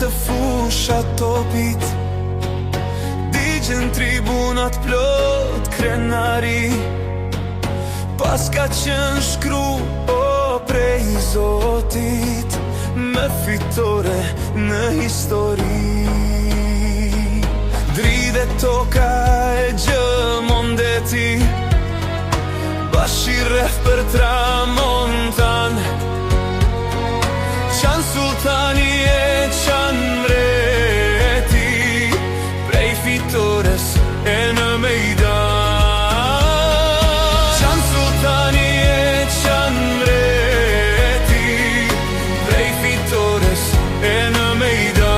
të fusha topit, digjen tribunat plot krenari. Pas ka qenë shkru prej Zotit, me fitore në histori. Dridhe toka e gjëmondeti, bashi rreth për tramontan. Qanë sultani e qanë mreti, prej fitores e në mejdan. Qanë sultani e qanë mreti, prej fitores e në mejdan.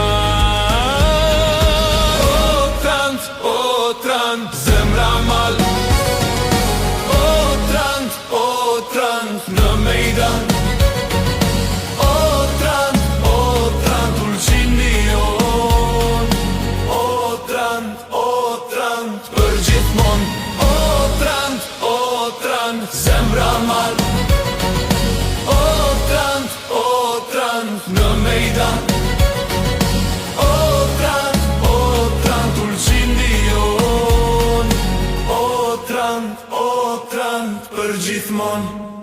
O trant, zemra mal. O trant, në mejdan. Për gjithmon, o trant, zemra mal. O trant, në mejdan. O trant, ulqin dion. O trant, për gjithmon.